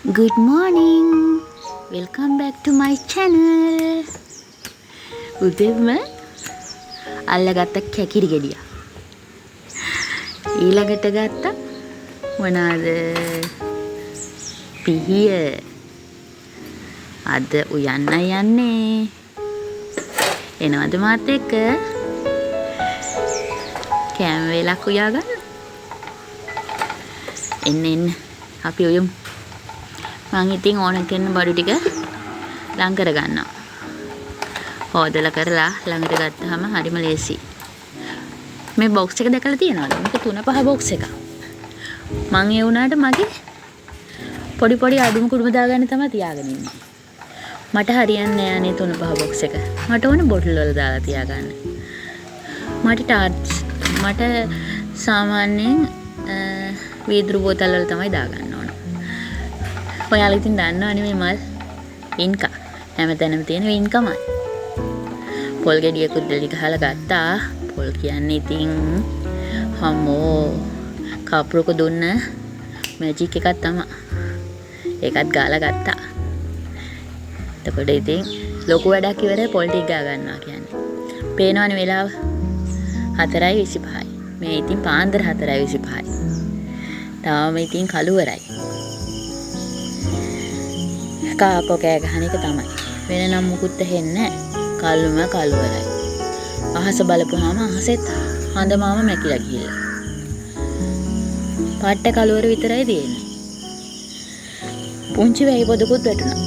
Good morning. Welcome back to my channel. උදේම අල්ලගත්ත කැකිරි ගෙඩිය. ඊළඟට ගත්ත මොනවාද? පිහිය. අද උයන්න යන්නේ. එනවද මාත් එක්ක? කෑම වේලක් උයා ගන්න. එන්න අපි උයමු. මං ඉතින් ඕන කරන බඩු ටික ලං කර ගන්නවා. හොදලා කරලා ළඟට ගත්තාම හරිම ලේසි. මේ බොක්ස් එක දැකලා තියෙනවද? මේක 3-5 බොක්ස් එකක්. මං ඒ වුණාට මගේ පොඩි අඩුම කුඩුම දාගන්න තමයි තියාගෙන ඉන්නේ. මට හරියන්නේ නෑ අනේ 3-5 බොක්ස් එක. මට ඕනේ බොටල් වල දාලා තියාගන්න. මට සාමාන්‍යයෙන් වීදුරු බෝතල් වල තමයි දාගන්න ඕන. ඔයාලා ඉතින් දන්නවනේ මේ මල් වින්කා. හැමතැනම තියෙන වින්කාමයි. පොල් ගෙඩියකුත් දෙලි ගහලා ගත්තා. පොල් කියන්නේ ඉතින් හම්මෝ කප්රුක දුන්න මැජික් එකක් තමයි. ඒකත් ගාලා ගත්තා. එතකොට ඉතින් ලොකු වැඩක් ඉවරයි පොල් ටික ගා ගන්නවා කියන්නේ. පේනවනේ වෙලාව 4:25. මේ ඉතින් පාන්දර 4:25. තාම ඉතින් කළුවරයි. කාකෝ කෑ ගහන එක තමයි. වෙන නම් මුකුත් ඇහෙන්නේ නැහැ. කළුවරයි. අහස බලපුවාම අහසෙත් හඳමාම මැකිලා ගිහිල්ලා. පාට්ට කළුවර විතරයි තියෙන්නේ. පුංචි වෙයි පොදකුත් වැටුණා.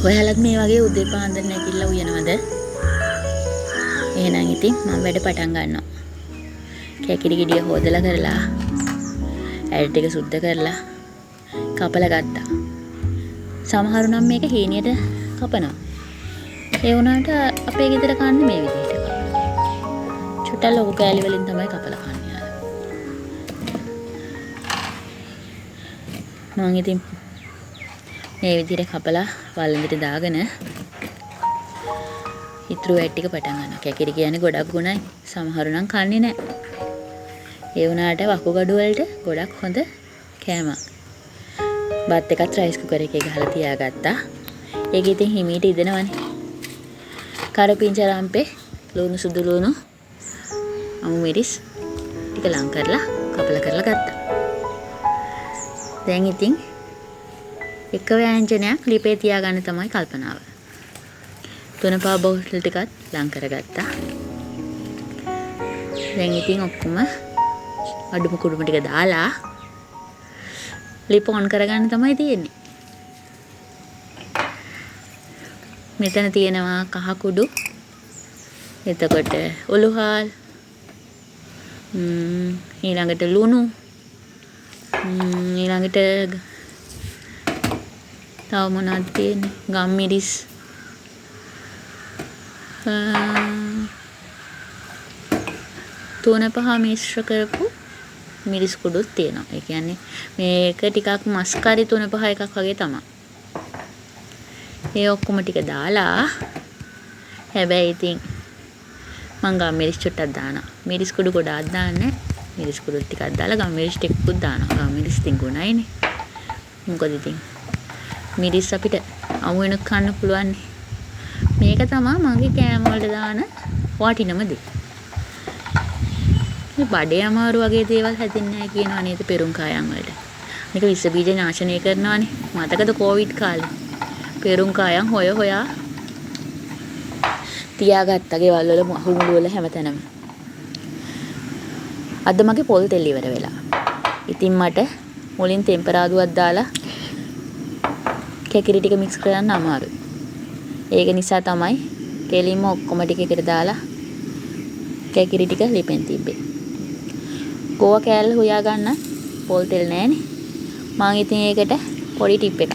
ඔයාලත් මේ වගේ උදේ පාන්දර නැගිටලා උයනවද? එහෙනම් ඉතින් මම වැඩ පටන් ගන්නවා. කැකිරි ගෙඩිය හොදලා කරලා ඇල් ටික සුද්ධ කරලා කපලා ගත්තා. සමහරු නම් මේක හීනියට කපනවා. ඒ වුණාට අපේ ගෙදර කන්නේ මේ විදිහට. චුට්ටක් ලොකු කෑලි වලින් තමයි කපලා කන්නේ. මම ඉතින් මේ විදිහට කපලා වළඳට දාගෙන ඉතුරු ඇට් ටික පටන් ගන්නවා. කැකිරි කියන්නේ ගොඩක් ගුණයි. සමහරු නම් කන්නේ නැහැ. ඒ වුණාට වකුගඩු වලට ගොඩක් හොඳ කෑමක්. බත් එකත් රයිස් කුකර් එකේ ගහලා තියාගත්තා. ඒක ඉතින් හිමීට ඉදෙනවනේ. කරපිංචාරම්පේ ලුණු සුදු ලුණු අමු මිරිස් ටික ලං කරලා කපලා කරලා ගත්තා. දැන් ඉතින් එක ව්‍යංජනයක් ලිපේ තියාගන්න තමයි කල්පනාව. 3-5 බෝතල් ටිකත් ලං කරගත්තා. දැන් ඉතින් ඔක්කොම අඩුම කුඩුම ටික දාලා ලිප ඔන් කරගන්න තමයි තියෙන්නේ. මෙතන තියෙනවා කහ කුඩු. එතකොට උළුහාල්. ඊළඟට ලුණු. ඊළඟට තව මොනවද තියෙන්නේ? ගම්මිරිස්. තුන පහ මිශ්‍ර කරපු මිරිස් කුඩුත් තියෙනවා. ඒ කියන්නේ මේක ටිකක් මස්කාරි 3-5 එකක් වගේ තමයි. ඒ ඔක්කොම ටික දාලා හැබැයි ඉතින් මං ගම්මිරිස් චුට්ටක් දානවා. මිරිස් කුඩු ගොඩාක් දාන්නේ. මිරිස් කුඩු ටිකක් දාලා ගම්මිරිස් ටිකකුත් දානවා. ගම්මිරිස් තින් ගුණයිනේ. මොකද ඉතින් මිරිස් අපිට අමු වෙනක් කන්න පුළුවන්. මේක තමයි මගේ කෑම වලට දාන වටිනම දේ. මේ බඩේ අමාරු වගේ දේවල් හැදෙන්නේ නැහැ කියනවා නේද පෙරුම් කායන් වලට. මේක විස බීජ නාශනය කරනවානේ. මතකද කොවිඩ් කාලේ? පෙරුම් කායන් හොයා තියාගත්තා ගෙවල් වල මුහුණු වල හැමතැනම. අද මගේ පොල් තෙල් ඉවර වෙලා. ඉතින් මට මුලින් ටෙම්පරාදුවක් දාලා කැකිරි ටික මික්ස් කරන්න අමාරුයි. ඒක නිසා තමයි කෙලින්ම ඔක්කොම ටික එකට දාලා කැකිරි ටික ලිපෙන් තිබ්බේ. ගෝවා කෑල්ල හොයා ගන්න පොල් තෙල් නැහැනේ. මම ඉතින් ඒකට පොඩි ටිප් එකක්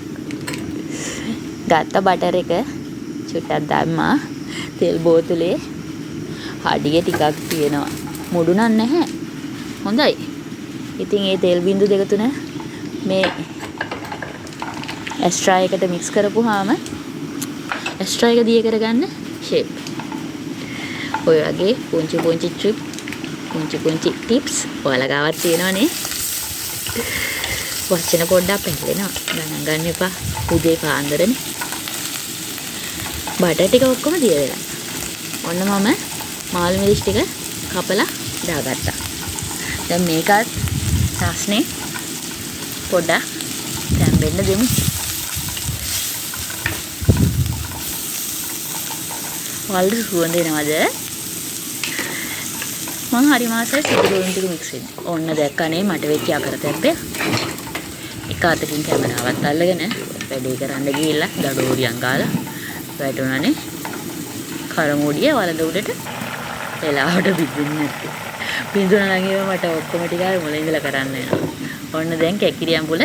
ගත්ත බටර් එක චුට්ටක් දැම්මා. තෙල් බෝතලේ හඩිය ටිකක් තියෙනවා. මුඩු නන් නැහැ. හොඳයි. ඉතින් ඒ තෙල් බින්දු 2-3 මේ ඇස්ට්‍රා එකට මික්ස් කරපුවාම ඇස්ට්‍රා එක දිය කරගන්න ෂේප්. ඔය වගේ පුංචි ටිප්ස් ඔයාලා ගාවත් තියෙනවනේ. වචන පොඩ්ඩක් පැහැලෙනවා. ගණන් ගන්න එපා. උදේ පාන්දරනේ. බටර් ටික ඔක්කොම දිය වෙලා. ඔන්න මම මාළු මිරිස් ටික කපලා දාගත්තා. දැන් මේකත් රස්නේ පොඩ්ඩක් තැම්බෙන්න දෙමු. වලු සුවඳ එනවද? මං හරි මාසෙ සිදුරුම් ටික මික්ස් වෙන්න. ඕන්න දැක්කනේ මට වෙච්ච අකරතැබ්බේ. එක අතකින් කැමරාවත් අල්ලගෙන වැඩේ කරන්න ගිහිල්ලා දඩෝරියන් ගාලා වැටුණානේ. කරමුඩිය වලද උඩට වෙලාවට බින්දුන්නේ නැත්තේ. බින්දුනා නම් ඒව මට ඔක්කොම ටික මුල ඉඳලා කරන්න වෙනවා. ඔන්න දැන් කැකිරි අඹුල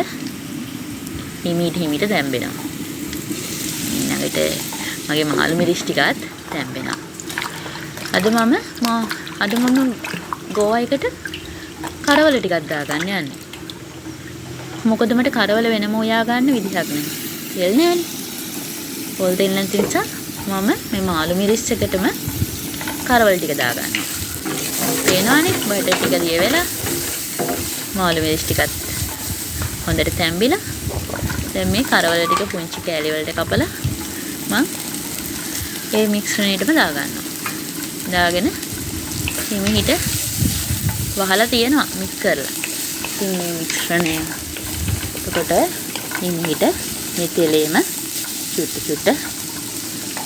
හිමීට තැම්බෙනවා. ඊළඟට මගේ මාළු මිරිස් ටිකත් තැම්බෙනවා. අද මම ගෝවා එකට කරවල ටිකක් දාගන්න යන්නේ. මොකද මට කරවල වෙනම උයා ගන්න විදිහක් නැහැ. තෙල් නෑනේ. පොල් තෙල් නැති නිසා මම මේ මාළු මිරිස් එකටම කරවල ටික දාගන්නවා. පේනවනේ බටර් ටික දිය වෙලා මාළු මිරිස් ටිකත් හොඳට තැම්බිලා. දැන් මේ කරවල ටික පුංචි කෑලි වලට කපලා මම ඒ මිශ්‍රණයටම දාගන්නවා. දාගෙන හිමිහිට වහලා තියෙනවා මික්ස් කරලා. ඉතින් මේ මිශ්‍රණය එතකොට හිමිහිට මේ තෙලේම චුට්ට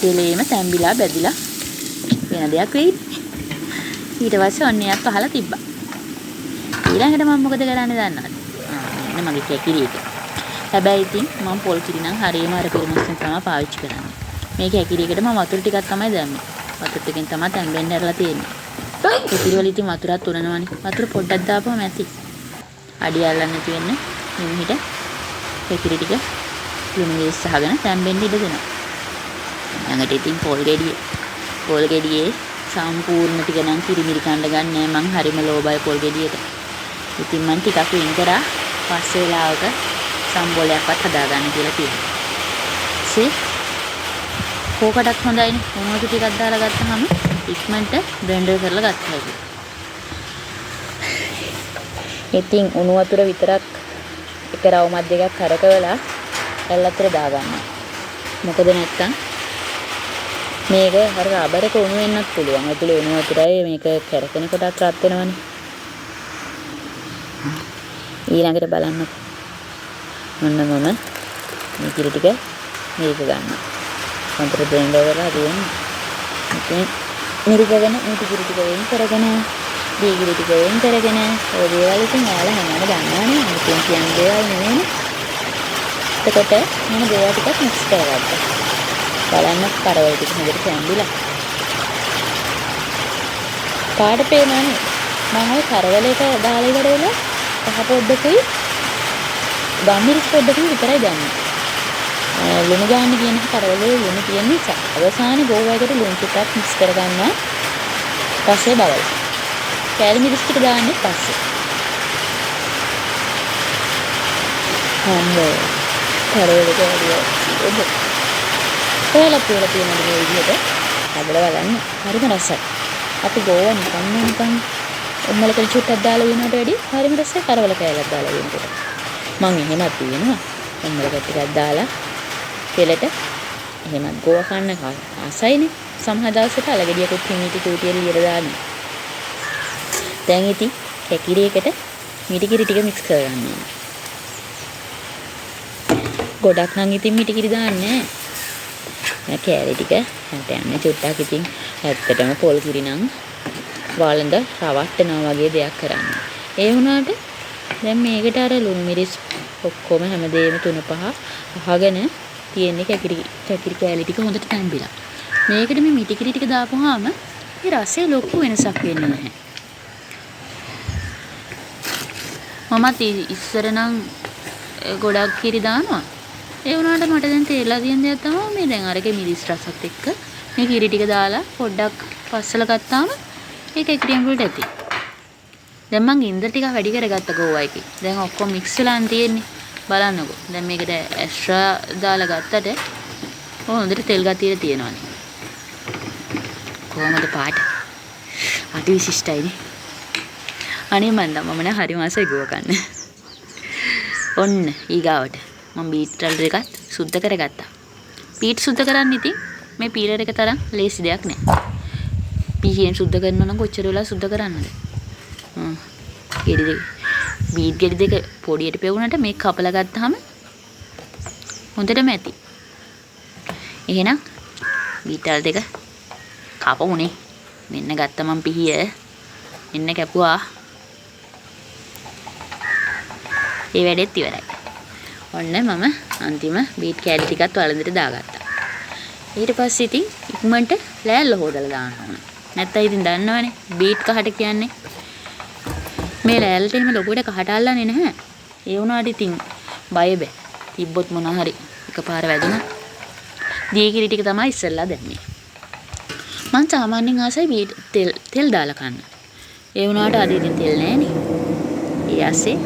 තෙලේම තැම්බිලා බැදිලා වෙන දෙයක් වෙයි. ඊට පස්සේ ඔන්න එයත් පහලා තිබ්බා. ඊළඟට මම මොකද කරන්නේ දන්නවද? මෙන්න මගේ කැකිරි එක. හැබැයි ඉතින් මම පොල් කිරි නම් හරියම අර පෙරමුස්සෙන් තමයි පාවිච්චි කරන්නේ. මේ කැකිරි එකට මම වතුර ටිකක් තමයි දැම්මේ. වතුර ටිකෙන් තමයි තැම්බෙන්න ඇරලා තියෙන්නේ. කැකිරි වල ඉතින් වතුරත් උනනවනේ. වතුර පොඩ්ඩක් දාපුවම ඇති. අඩිය අල්ලන්න නැති වෙන්න මෙහිට කැකිරි ටික ලුණු මිරිස් සහගෙන තැම්බෙන්න ඉඩ දෙනවා. ළඟට ඉතින් පොල් ගෙඩියේ සම්පූර්ණ ටික නම් කිරිමිරි කන්න ගන්නෑ. මං හරිම ලෝභයි පොල් ගෙඩියට. ඉතින් මං ටිකක් වෙන් කරා පස්සේ වෙලාවක සම්බෝලයක්වත් හදාගන්න කියලා තියෙනවා. කෝකටත් හොඳයිනේ. මොනවද ටිකක් දාලා ගත්තාම ඉක්මනට බ්ලෙන්ඩර් කරලා ගත්තා හැකි. ඉතින් උණු වතුර විතරක් එක රවුමක් දෙකක් කරකවලා ඇල්ලතර දාගන්නවා. මොකද නැත්තම් මේක හර රබර් එක උණු වෙන්නත් පුළුවන්. ඇතුලේ උණු වතුරයි මේක කැරකෙන කොටත් රත් වෙනවනේ. ඊළඟට බලන්න. මොන්න මේ කිරි ටික මේක ගන්නවා. හොඳට බ්ලෙන්ඩර් කරලා දෙන්න. ඉතින් මිරිකගෙන මේක කිරි ටික වෙන් කරගෙන දී කිරි ටික වෙන් කරගෙන ඔය දේවල් ඉතින් ඔයාලා හැමෝම දන්නවනේ. ඉතින් කියන දේවල් නෙමෙයිනේ. එතකොට මම දේවල් ටිකක් මික්ස් කරගත්තා. බලන්න කරවල ටික හොඳට තැම්බිලා. පාට පේනවනේ. මම ওই කරවල එක දාලා ඉවර වෙලා පහ පොඩ්ඩකුයි ගම්මිරිස් පොඩ්ඩකුයි විතරයි දැම්මේ. ලුණු ගන්න කියන කරවලේ ලුණු තියෙන නිසා අවසානයේ ගෝවා එකට ලුණු ටිකක් මික්ස් කරගන්නවා. පස්සේ බලන්න. කෑලි මිරිස් ටික දාන්නේ පස්සේ. හම්බෝ. කරවල කෑලි ඔයාලා තියෙන මේ විදිහට හදලා බලන්න. හරිම රසයි. අපි ගෝවා නිකන් උම්මල කල් චුට්ටක් දාලා වෙනවට වැඩි හරිම රසයි කරවල කෑල්ලක් දාලා වෙනකොට. මම එහෙමත් තියෙනවා. උම්මල ටිකක් දාලා කෙලට එහෙමත් ගෝවා කන්න ආසයිනේ. සමහර දවසට අලගෙඩියකුත් හිමීටි චූටිය ලියලා දානවා. දැන් ඉතින් කැකිරි එකට මිටි කිරි ටික මික්ස් කරගන්නවා. ගොඩක් නම් ඉතින් මිටි කිරි දාන්නේ නැහැ. කෑලි ටික හැට යන්නේ චුට්ටක් ඉතින් ඇත්තටම පොල් කිරි නම් වළඳ රවට්ටනවා වගේ දෙයක් කරන්න. ඒ වුණාට දැන් මේකට අර ලුණු මිරිස් ඔක්කොම හැමදේම 3-5 අහගෙන තියෙන්නේ කැකිරි කෑලි ටික හොඳට තැම්බිලා. මේකට මේ මිටි කිරි ටික දාපුවාම ඒ රසයේ ලොකු වෙනසක් වෙන්නේ නැහැ. මමත් ඉස්සර නම් ගොඩක් කිරි දානවා. ඒ වුණාට මට දැන් තේරලා තියෙන දෙයක් තමයි මේ දැන් අරගේ මිරිස් රසත් එක්ක මේ කිරි ටික දාලා පොඩ්ඩක් පස්සල ගත්තාම ඒක එක්‍රියම් වලට ඇති. දැන් මං ගින්දර ටිකක් වැඩි කරගත්ත ගෝවා එකේ. දැන් ඔක්කොම මික්ස් වෙලාන් තියෙන්නේ. බලන්නකෝ. දැන් මේකට එක්ස්ට්‍රා දාලා ගත්තට හොඳට තෙල් ගතිය තියෙනවානේ. කොහොමද පාට? අති විශිෂ්ටයිනේ. අනේ මන්ද මම නම් හරි මාසයි ගෝවා කන්න. ඔන්න ඊගාවට මම බීට් රෝල් එකත් සුද්ධ කරගත්තා. බීට් සුද්ධ කරන්න ඉතින් මේ පීලර් එක තරම් ලේසි දෙයක් නෑ. පීයෙන් සුද්ධ කරනවා නම් කොච්චර වෙලා සුද්ධ කරන්නද? ගෙඩි දෙක බීට් ගෙඩි දෙක පොඩියට පෙවුනට මේක කපලා ගත්තාම හොඳටම ඇති. එහෙනම් බීට් රෝල් දෙක කපමුනේ. මෙන්න ගත්ත මම පිහිය. මෙන්න කැපුවා. ඒ වැඩෙත් ඉවරයි. ඔන්න මම අන්තිම බීට් කෑලි ටිකත් වළඳට දාගත්තා. ඊට පස්සේ ඉතින් ඉක්මනට ලෑල්ල හොදලා දාන්න ඕන. නැත්නම් ඉතින් දන්නවනේ බීට් කහට කියන්නේ. මේ ලෑල්ලට එහෙම ලොකුවට කහට අල්ලන්නේ නැහැ. ඒ වුණාට ඉතින් බය බෑ. තිබ්බොත් මොන හරි එකපාර වැදුණා. දීකිරි ටික තමයි ඉස්සෙල්ලා දැම්මේ. මං සාමාන්‍යයෙන් ආසයි බීට් තෙල් දාලා කන්න. ඒ වුණාට අද ඉතින් තෙල් නැහැනේ. ඒ ඇස්සේ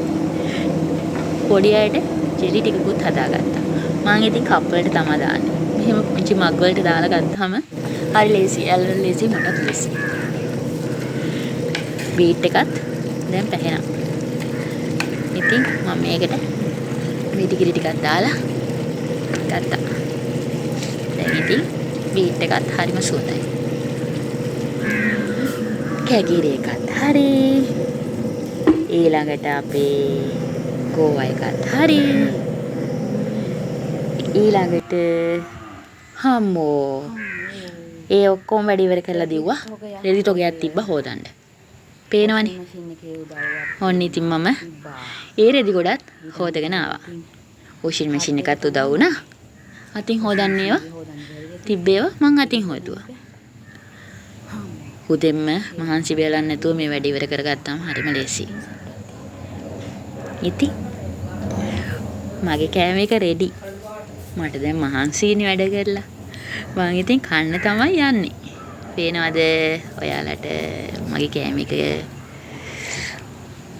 පොඩි අයට ජෙලි ටිකකුත් හදාගත්තා. මම ඉතින් කප් වලට තමයි දාන්නේ. මෙහෙම පුංචි මග් වලට දාලා ගත්තාම හරි ලේසි. ඇල්ලන ලේසි මටත් ලේසි. බීට් එකත් දැන් පැහැෙනවා. ඉතින් මම මේකට බීටි කිරි ටිකක් දාලා ගත්තා. දැන් ඉතින් බීට් එකත් හරිම සුවඳයි. කැගිරි එකත් හරි. ඊළඟට අපේ ගෝවා එකත් හරි. ඊළඟට හම්මෝ ඒ ඔක්කොම වැඩ ඉවර කරලා දිව්වා. රෙදි තොගයක් තිබ්බා හොදන්න. පේනවනේ. ඔන්න ඉතින් මම ඒ රෙදි ගොඩත් හොදගෙන ආවා. වොෂින් මැෂින් එකත් උදව් වුණා. අතින් හොදන්නේවා තිබ්බේවා මං අතින් හොදුවා. උදෙන්ම මහන්සි බැලන්නේ නැතුව මේ වැඩ ඉවර කරගත්තාම හරිම ලේසියි. ඉතින් මගේ කෑම එක රෙඩි. මට දැන් මහන්සියිනේ වැඩ කරලා. මං ඉතින් කන්න තමයි යන්නේ. පේනවද ඔයාලට මගේ කෑම එක?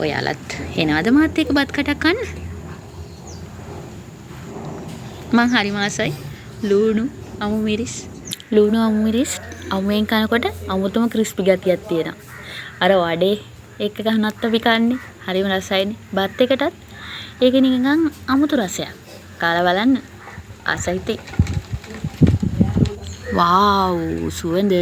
ඔයාලත් එනවද මාත් එක්ක බත් කටක් කන්න? මං හරිම ආසයි ලුණු අමු මිරිස්. ලුණු අමු මිරිස් අමුෙන් කනකොට අමුතුම ක්‍රිස්පි ගතියක් තියෙනවා. අර වඩේ එක ගහනත් අපි කන්නේ හරිම රසයිනේ. බත් එකටත් ඒක නිකන් අමුතු රසයක්. කාලා බලන්න ආසයිතේ. වාව් සුවඳ.